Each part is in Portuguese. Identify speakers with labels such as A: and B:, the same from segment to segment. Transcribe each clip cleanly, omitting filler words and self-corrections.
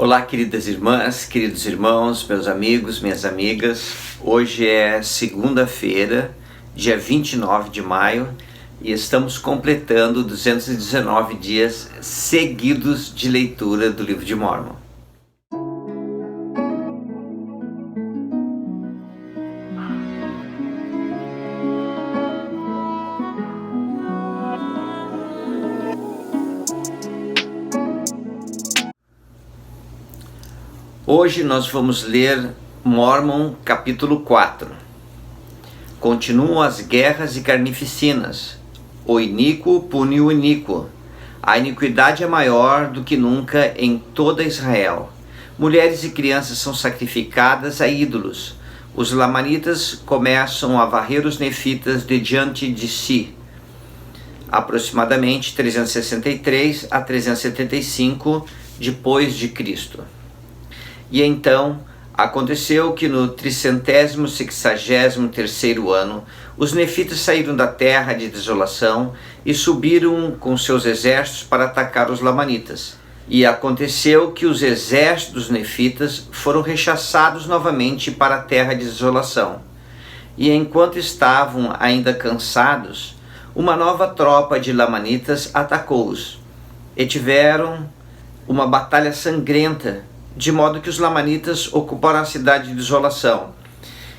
A: Olá, queridas irmãs, queridos irmãos, meus amigos, minhas amigas. Hoje é segunda-feira, dia 29 de maio, e estamos completando 219 dias seguidos de leitura do livro de Mórmon. Hoje nós vamos ler Mórmon capítulo 4. Continuam as guerras e carnificinas. O iníquo pune o iníquo. A iniquidade é maior do que nunca em toda Israel. Mulheres e crianças são sacrificadas a ídolos. Os lamanitas começam a varrer os nefitas de diante de si. Aproximadamente 363 a 375 depois de Cristo. E então aconteceu que no 363º ano, os nefitas saíram da terra de desolação e subiram com seus exércitos para atacar os lamanitas. E aconteceu que os exércitos dos nefitas foram rechaçados novamente para a terra de desolação. E enquanto estavam ainda cansados, uma nova tropa de lamanitas atacou-os. E tiveram uma batalha sangrenta, de modo que os lamanitas ocuparam a cidade de desolação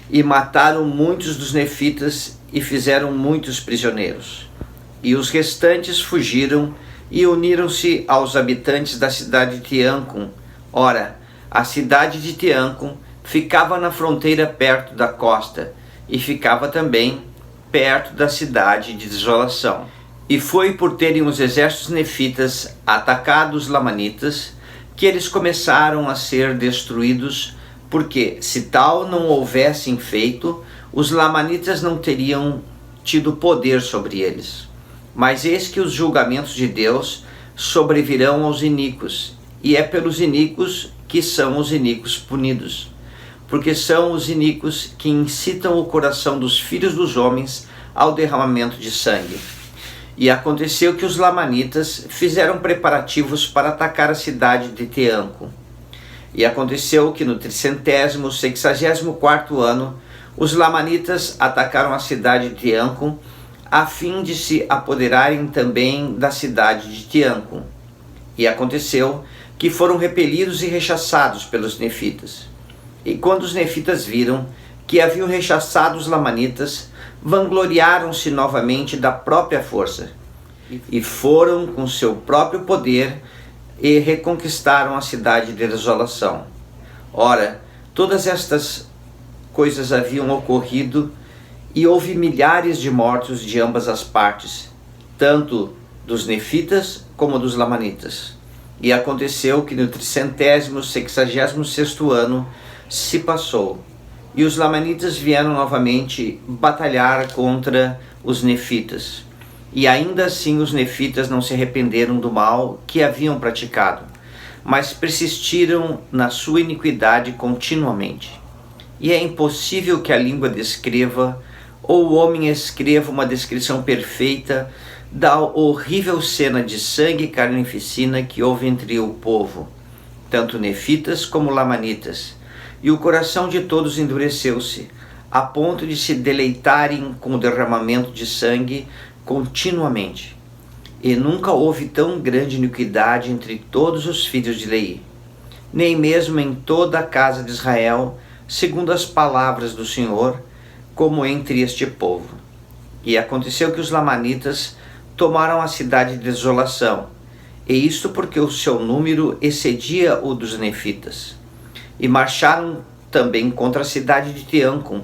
A: e mataram muitos dos nefitas e fizeram muitos prisioneiros. E os restantes fugiram e uniram-se aos habitantes da cidade de Teancum. Ora, a cidade de Teancum ficava na fronteira perto da costa e ficava também perto da cidade de desolação. E foi por terem os exércitos nefitas atacado os lamanitas que eles começaram a ser destruídos, porque se tal não houvessem feito, os lamanitas não teriam tido poder sobre eles. Mas eis que os julgamentos de Deus sobrevirão aos iníquos, e é pelos iníquos que são os iníquos punidos, porque são os iníquos que incitam o coração dos filhos dos homens ao derramamento de sangue. E aconteceu que os lamanitas fizeram preparativos para atacar a cidade de Teancum. E aconteceu que no 364º ano, os lamanitas atacaram a cidade de Teancum, a fim de se apoderarem também da cidade de Teancum. E aconteceu que foram repelidos e rechaçados pelos nefitas. E quando os nefitas viram que haviam rechaçado os lamanitas, vangloriaram-se novamente da própria força, e foram com seu próprio poder e reconquistaram a cidade de desolação. Ora, todas estas coisas haviam ocorrido, e houve milhares de mortos de ambas as partes, tanto dos nefitas como dos lamanitas. E aconteceu que no 366º ano se passou, e os lamanitas vieram novamente batalhar contra os nefitas. E ainda assim os nefitas não se arrependeram do mal que haviam praticado, mas persistiram na sua iniquidade continuamente. E é impossível que a língua descreva, ou o homem escreva uma descrição perfeita da horrível cena de sangue e carnificina que houve entre o povo, tanto nefitas como lamanitas. E o coração de todos endureceu-se, a ponto de se deleitarem com o derramamento de sangue continuamente. E nunca houve tão grande iniquidade entre todos os filhos de Leí, nem mesmo em toda a casa de Israel, segundo as palavras do Senhor, como entre este povo. E aconteceu que os lamanitas tomaram a cidade de desolação, e isto porque o seu número excedia o dos nefitas. E marcharam também contra a cidade de Teancum,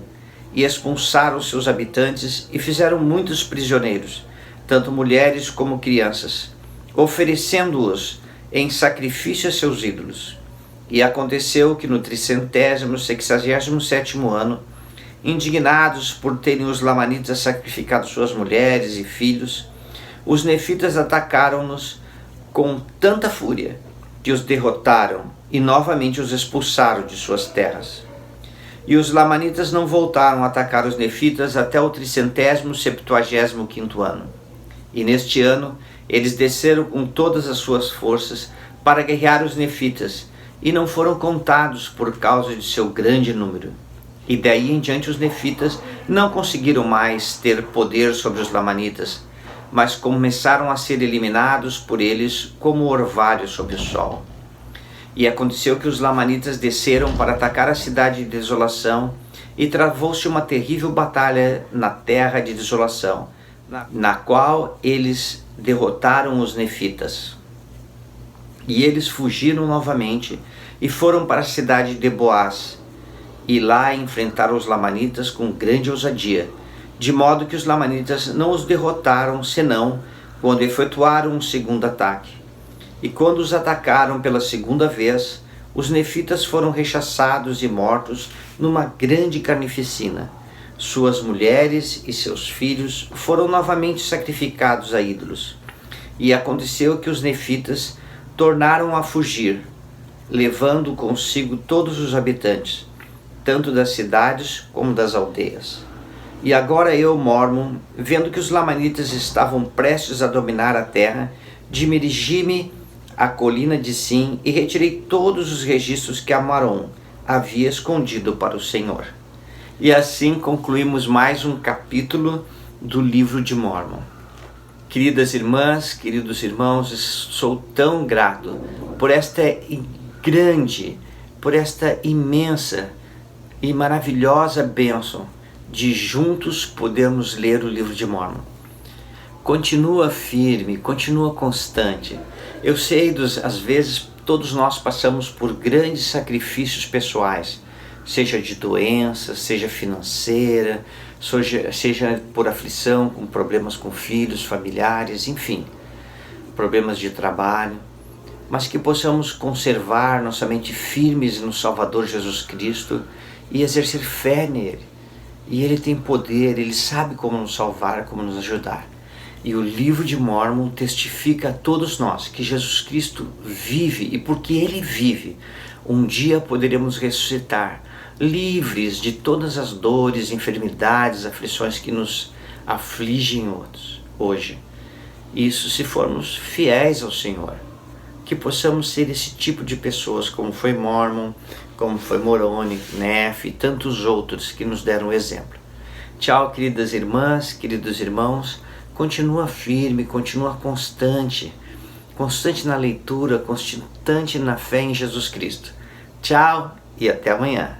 A: e expulsaram seus habitantes, e fizeram muitos prisioneiros, tanto mulheres como crianças, oferecendo-os em sacrifício a seus ídolos. E aconteceu que no 367º ano, indignados por terem os lamanitas sacrificado suas mulheres e filhos, os nefitas atacaram-nos com tanta fúria que os derrotaram e novamente os expulsaram de suas terras. E os lamanitas não voltaram a atacar os nefitas até o 375º ano. E neste ano eles desceram com todas as suas forças para guerrear os nefitas, e não foram contados por causa de seu grande número. E daí em diante os nefitas não conseguiram mais ter poder sobre os lamanitas, mas começaram a ser eliminados por eles como orvalho sob o sol. E aconteceu que os lamanitas desceram para atacar a cidade de Desolação, e travou-se uma terrível batalha na terra de Desolação, na qual eles derrotaram os nefitas. E eles fugiram novamente e foram para a cidade de Boaz, e lá enfrentaram os lamanitas com grande ousadia, de modo que os lamanitas não os derrotaram senão quando efetuaram um segundo ataque. E quando os atacaram pela segunda vez, os nefitas foram rechaçados e mortos numa grande carnificina. Suas mulheres e seus filhos foram novamente sacrificados a ídolos. E aconteceu que os nefitas tornaram a fugir, levando consigo todos os habitantes, tanto das cidades como das aldeias. E agora eu, Mormon, vendo que os lamanitas estavam prestes a dominar a terra, dirigi-me à colina de Sim e retirei todos os registros que Amaron havia escondido para o Senhor. E assim concluímos mais um capítulo do livro de Mormon. Queridas irmãs, queridos irmãos, sou tão grato por esta grande, por esta imensa e maravilhosa bênção de juntos podermos ler o livro de Mormon. Continua firme, continua constante. Eu sei, às vezes, todos nós passamos por grandes sacrifícios pessoais, seja de doença, seja financeira, seja por aflição, com problemas com filhos, familiares, enfim, problemas de trabalho, mas que possamos conservar nossa mente firmes no Salvador Jesus Cristo e exercer fé nele. E ele tem poder, ele sabe como nos salvar, como nos ajudar. E o livro de Mormon testifica a todos nós que Jesus Cristo vive, e porque ele vive, um dia poderemos ressuscitar, livres de todas as dores, enfermidades, aflições que nos afligem hoje. Isso se formos fiéis ao Senhor. Que possamos ser esse tipo de pessoas, como foi Mormon, como foi Moroni, Nefe e tantos outros que nos deram exemplo. Tchau, queridas irmãs, queridos irmãos. Continua firme, continua constante na leitura, constante na fé em Jesus Cristo. Tchau e até amanhã.